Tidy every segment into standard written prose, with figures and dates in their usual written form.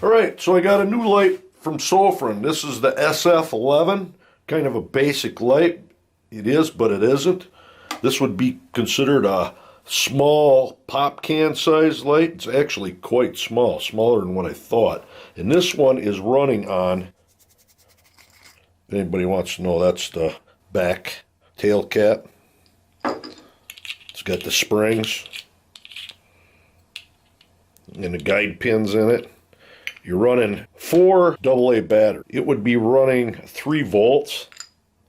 Alright, so I got a new light from Sofirn. This is the SF11, kind of a basic light. It is, but it isn't. This would be considered a small pop can size light. It's actually quite small, smaller than what I thought. And this one is running on, if anybody wants to know, that's the back tail cap. It's got the springs and the guide pins in it. You're running 4 AA batteries. It would be running 3 volts.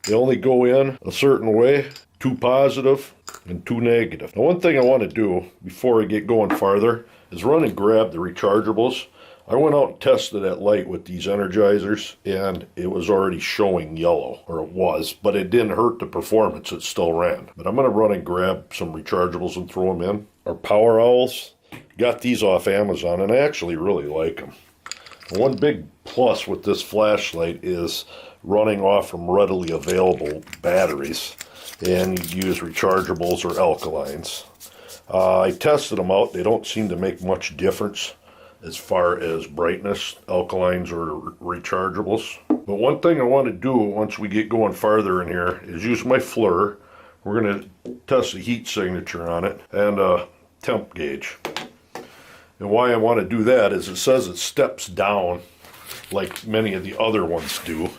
They only go in a certain way, 2 positive and 2 negative. Now, one thing I want to do before I get going farther is run and grab the rechargeables. I went out and tested that light with these energizers, and it was already showing yellow, or it was, but it didn't hurt the performance. It still ran. But I'm going to run and grab some rechargeables and throw them in. Our Power Owls, got these off Amazon, and I actually really like them. One big plus with this flashlight is running off from readily available batteries, and you use rechargeables or alkalines. I tested them out. They don't seem to make much difference as far as brightness, alkalines or rechargeables. But one thing I want to do once we get going farther in here is use my FLIR. We're going to test the heat signature on it and a temp gauge. And why I want to do that is it says it steps down like many of the other ones do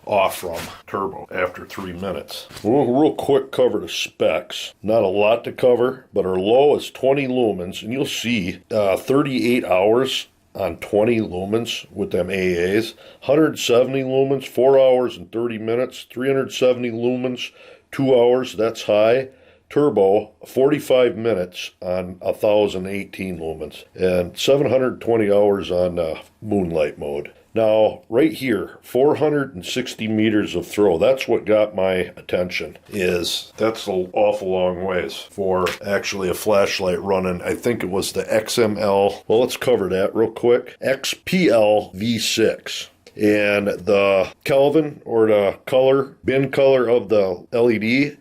off from turbo after 3 minutes. We'll real quick cover the specs. Not a lot to cover, but our low is 20 lumens, and you'll see 38 hours on 20 lumens with them AAs, 170 lumens, 4 hours and 30 minutes, 370 lumens, 2 hours, that's high. Turbo, 45 minutes on 1018 lumens, and 720 hours on moonlight mode. Now, right here, 460 meters of throw. That's what got my attention. That's an awful long ways for actually a flashlight running. I think it was the XML. Well, let's cover that real quick. XPL V6. And the Kelvin, or the color, bin color of the LED,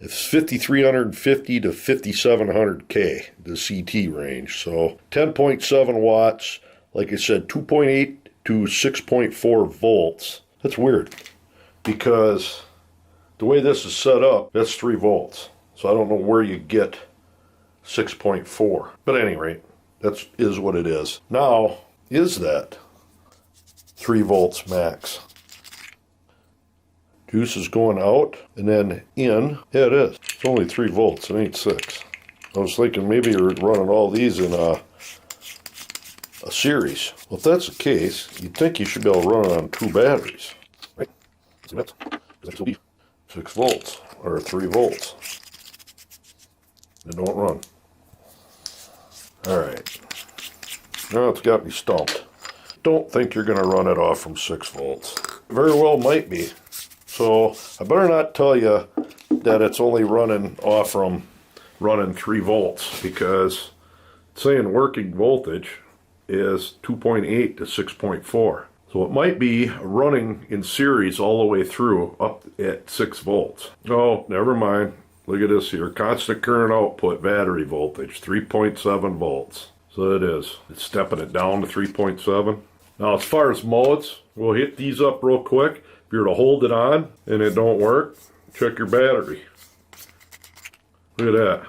it's 5350 to 5700K, the CT range. So 10.7 watts, like I said, 2.8 to 6.4 volts. That's weird because the way this is set up, that's 3 volts. So I don't know where you get 6.4. But at any rate, that is what it is. Now, is that 3 volts max? Juice is going out and then in. Yeah, it is. It's only 3 volts. It ain't 6. I was thinking maybe you're running all these in a series. Well, if that's the case, you'd think you should be able to run it on 2 batteries. Right? See that? That will be 6 volts or 3 volts. They don't run. Alright. Now it's got me stumped. Don't think you're going to run it off from 6 volts. Very well might be. So I better not tell you that it's only running off from running 3 volts, because it's saying working voltage is 2.8 to 6.4. So it might be running in series all the way through up at 6 volts. Oh, never mind. Look at this here. Constant current output battery voltage, 3.7 volts. So it is. It's stepping it down to 3.7. Now as far as modes, we'll hit these up real quick. If you're to hold it on and it don't work, check your battery. Look at that.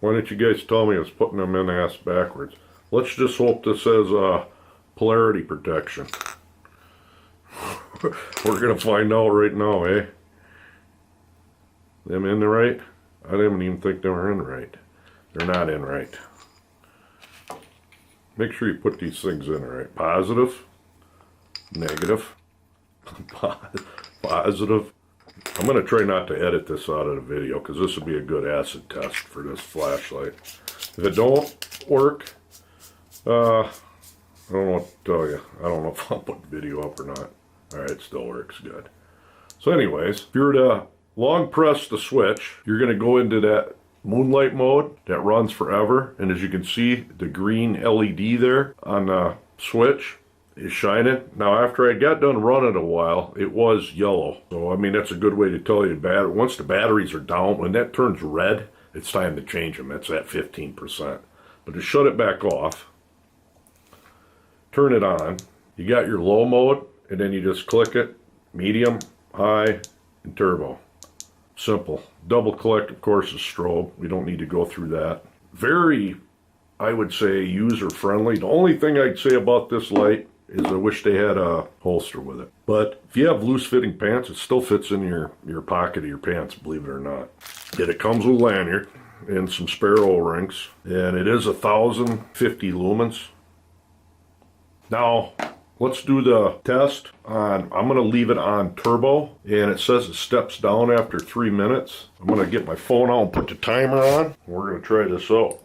Why didn't you guys tell me I was putting them in ass backwards? Let's just hope this has polarity protection. We're going to find out right now, eh? Them in the right? I didn't even think they were in right. They're not in right. Make sure you put these things in right. Positive, negative, positive. I'm going to try not to edit this out of the video, because this would be a good acid test for this flashlight. If it don't work, I don't know what to tell you. I don't know if I'll put the video up or not. Alright, it still works good. So anyways, if you were to long press the switch, you're going to go into that moonlight mode that runs forever. And as you can see, the green LED there on the switch is shining. Now after I got done running a while, it was yellow. So I mean, that's a good way to tell you once the batteries are down, when that turns red, it's time to change them. That's at 15%. But to shut it back off, turn it on. You got your low mode, and then you just click it, medium, high, and turbo. Simple. Double click, of course, is strobe. We don't need to go through that. Very, I would say, user friendly. The only thing I'd say about this light is I wish they had a holster with it. But if you have loose fitting pants, it still fits in your pocket of your pants, believe it or not. And it comes with a lanyard and some spare O-rings, and it is 1,050 lumens. Now, let's do the test on, I'm going to leave it on turbo, and it says it steps down after 3 minutes. I'm going to get my phone out and put the timer on. We're going to try this out.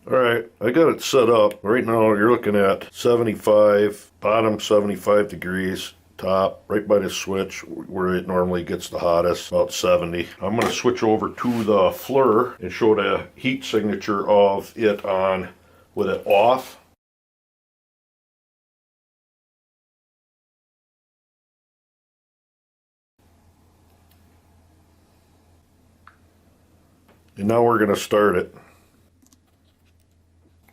Alright, I got it set up. Right now you're looking at 75, bottom 75 degrees, top, right by the switch where it normally gets the hottest, about 70. I'm going to switch over to the FLIR and show the heat signature of it on with it off. And now we're going to start it.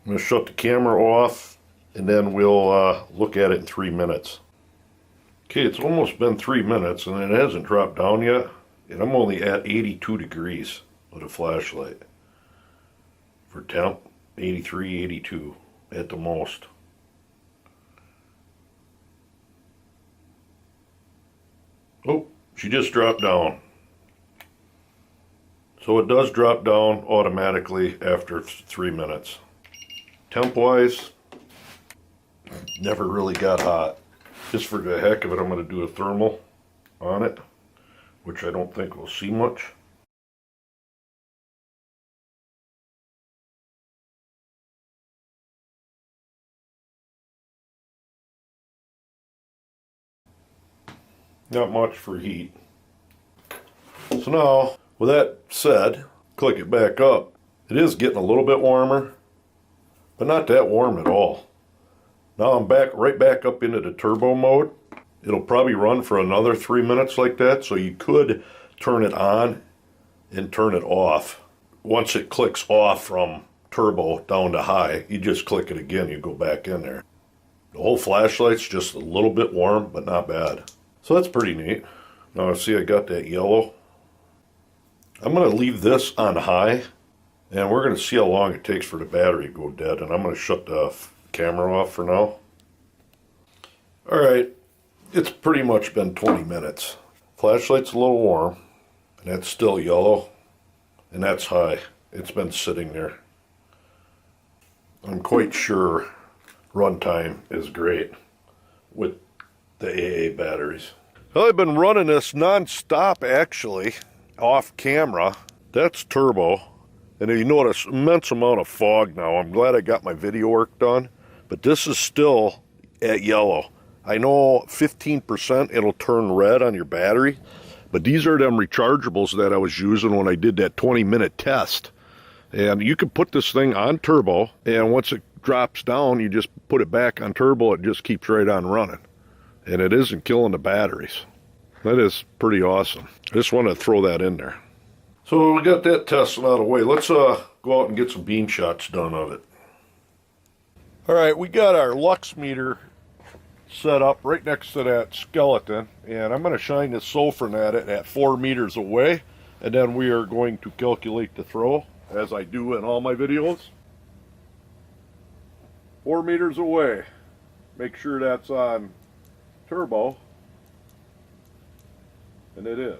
I'm going to shut the camera off, and then we'll look at it in 3 minutes. Okay, it's almost been 3 minutes, and it hasn't dropped down yet. And I'm only at 82 degrees with a flashlight. For temp, 83, 82 at the most. Oh, she just dropped down. So it does drop down automatically after 3 minutes. Temp-wise, never really got hot. Just for the heck of it, I'm going to do a thermal on it, which I don't think we'll see much. Not much for heat. So now, with that said, click it back up. It is getting a little bit warmer, but not that warm at all. Now I'm right back up into the turbo mode. It'll probably run for another 3 minutes like that, so you could turn it on and turn it off. Once it clicks off from turbo down to high, you just click it again, you go back in there. The whole flashlight's just a little bit warm, but not bad. So that's pretty neat. Now see, I got that yellow. I'm going to leave this on high, and we're going to see how long it takes for the battery to go dead, and I'm going to shut the camera off for now. Alright, it's pretty much been 20 minutes. Flashlight's a little warm, and that's still yellow, and that's high. It's been sitting there. I'm quite sure runtime is great with the AA batteries. Well, I've been running this non-stop actually, off camera. That's turbo. And you notice immense amount of fog now. I'm glad I got my video work done, but this is still at yellow. I know 15% it'll turn red on your battery, but these are them rechargeables that I was using when I did that 20-minute test. And you can put this thing on turbo, and once it drops down, you just put it back on turbo, it just keeps right on running. And it isn't killing the batteries. That is pretty awesome. I just wanted to throw that in there. So we got that tested out of the way. Let's go out and get some beam shots done of it. Alright, we got our lux meter set up right next to that skeleton, and I'm going to shine this Sofirn at it at 4 meters away, and then we are going to calculate the throw, as I do in all my videos. 4 meters away. Make sure that's on turbo, and it is.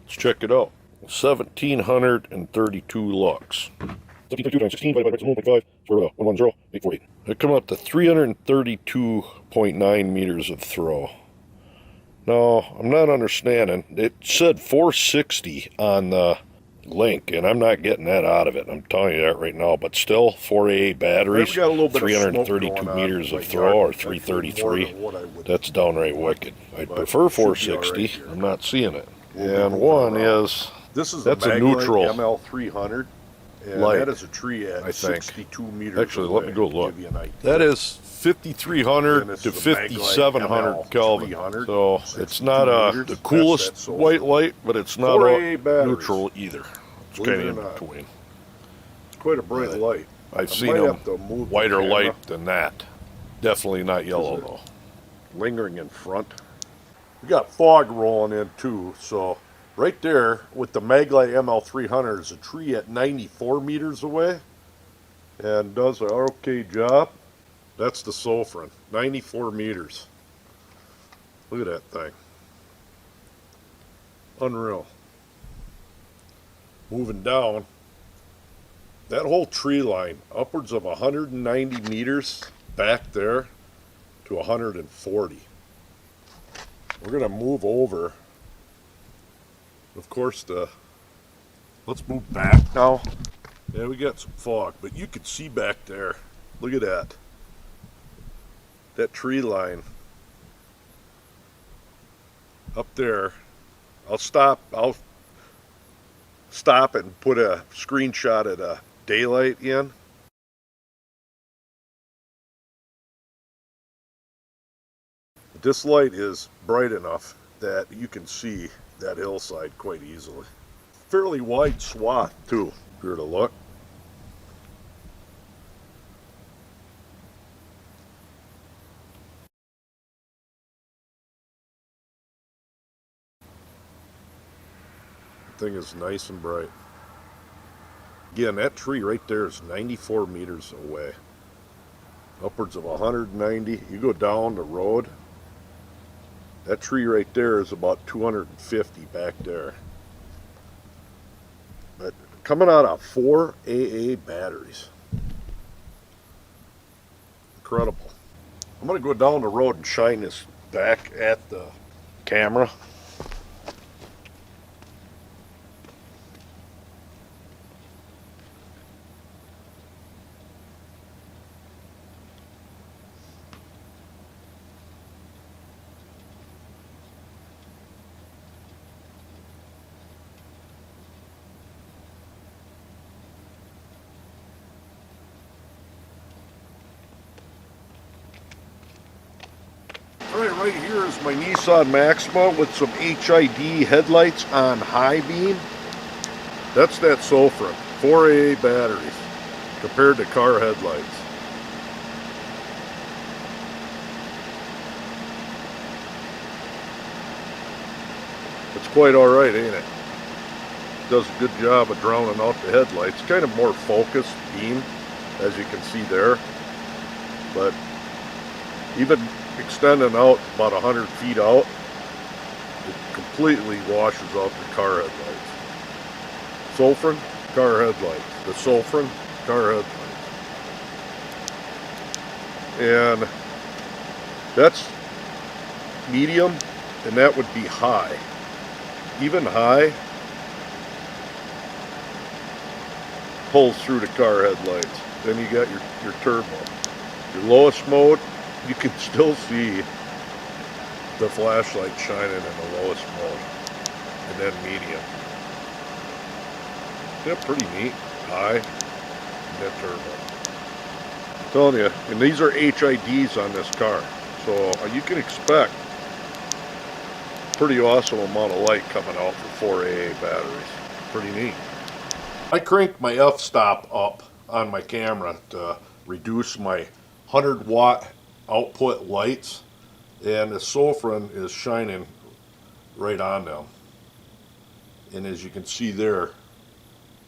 Let's check it out. 1,732 lux. 1732 times 16 divided by 1.5 for 110,848. It come up to 332.9 meters of throw. Now, I'm not understanding. It said 460 on the link, and I'm not getting that out of it. I'm telling you that right now. But still, 4AA batteries, 332 meters of throw, or 333. That's downright wicked. I'd prefer 460. I'm not seeing it. And one is, that's a neutral ML300. Light, that is a tree at 62 meters. Actually, let me go look. That is 5,300 to 5,700 Kelvin. So it's not the coolest white light, but it's not neutral either. It's kind of in between. It's quite a bright light. I've seen them whiter light than that. Definitely not yellow though. Lingering in front. We got fog rolling in too, so right there with the Maglite ML300 is a tree at 94 meters away and does an okay job. That's the Sofirn, 94 meters. Look at that thing. Unreal. Moving down, that whole tree line, upwards of 190 meters back there to 140. We're going to move over. Of course, let's move back now. Yeah, we got some fog, but you can see back there. Look at that. That tree line up there. I'll stop and put a screenshot of the daylight in. This light is bright enough that you can see that hillside quite easily. Fairly wide swath too, if you were to look. The thing is nice and bright. Again, that tree right there is 94 meters away. Upwards of 190. You go down the road, that tree right there is about 250 back there. But coming out of 4 AA batteries. Incredible. I'm going to go down the road and shine this back at the camera. Alright, right here is my Nissan Maxima with some HID headlights on high beam. That's that Sofirn, 4AA batteries compared to car headlights. It's quite alright, ain't it? Does a good job of drowning out the headlights. Kind of more focused beam, as you can see there. But even extending out about 100 feet out, it completely washes out the car headlights. Sofirn, car headlights. The Sofirn, car headlights. And that's medium, and that would be high. Even high pulls through the car headlights. Then you got your turbo. Your lowest mode, you can still see the flashlight shining in the lowest mode. And then medium. Yeah, pretty neat. High. And then turbo. I'm telling you, and these are HIDs on this car. So you can expect a pretty awesome amount of light coming out for 4AA batteries. Pretty neat. I cranked my f-stop up on my camera to reduce my 100 watt output lights, and the Sofirn is shining right on them. And as you can see there,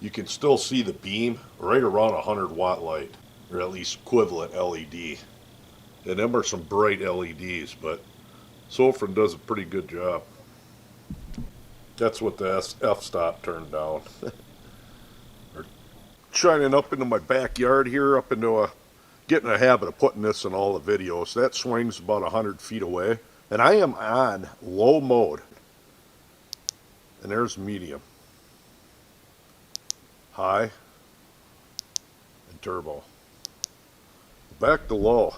you can still see the beam right around a 100 watt light, or at least equivalent LED. And them are some bright LEDs, but Sofirn does a pretty good job. That's what the f-stop turned down. Shining up into my backyard here, up into getting a habit of putting this in all the videos. That swings about 100 feet away, and I am on low mode. And there's medium, high, and turbo. Back to low.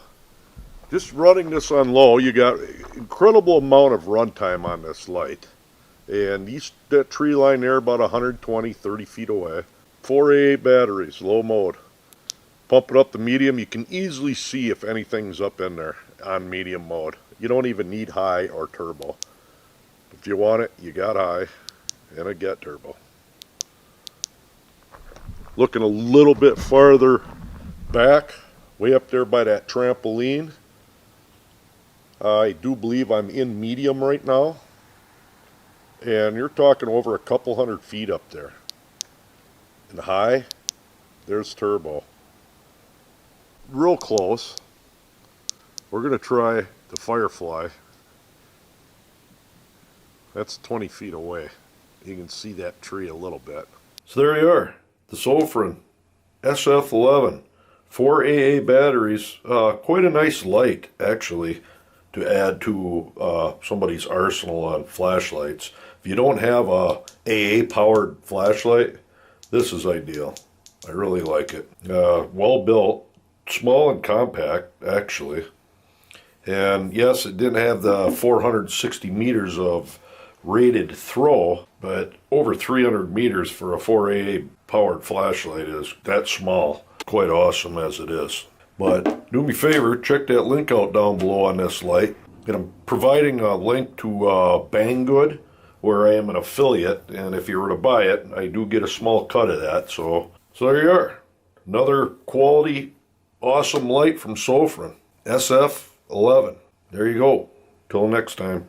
Just running this on low, you got incredible amount of runtime on this light. And that tree line there about 120, 30 feet away. 4AA batteries, low mode. Pump it up to medium, you can easily see if anything's up in there on medium mode. You don't even need high or turbo. If you want it, you got high and a get turbo. Looking a little bit farther Back way up there by that trampoline. I do believe I'm in medium right now, and you're talking over a couple 100 feet up there. And high, there's turbo. Real close. We're going to try the Firefly. That's 20 feet away. You can see that tree a little bit. So there you are, the Sofirn SF11. 4 AA batteries. Quite a nice light, actually, to add to somebody's arsenal on flashlights. If you don't have a AA-powered flashlight, this is ideal. I really like it. Well built, small and compact, actually. And yes, it didn't have the 460 meters of rated throw, but over 300 meters for a 4AA powered flashlight is that small. Quite awesome as it is. But do me a favor, check that link out down below on this light. And I'm providing a link to Banggood, where I am an affiliate, and if you were to buy it, I do get a small cut of that. So there you are. Another quality, awesome light from Sofirn. SF11. There you go. Till next time.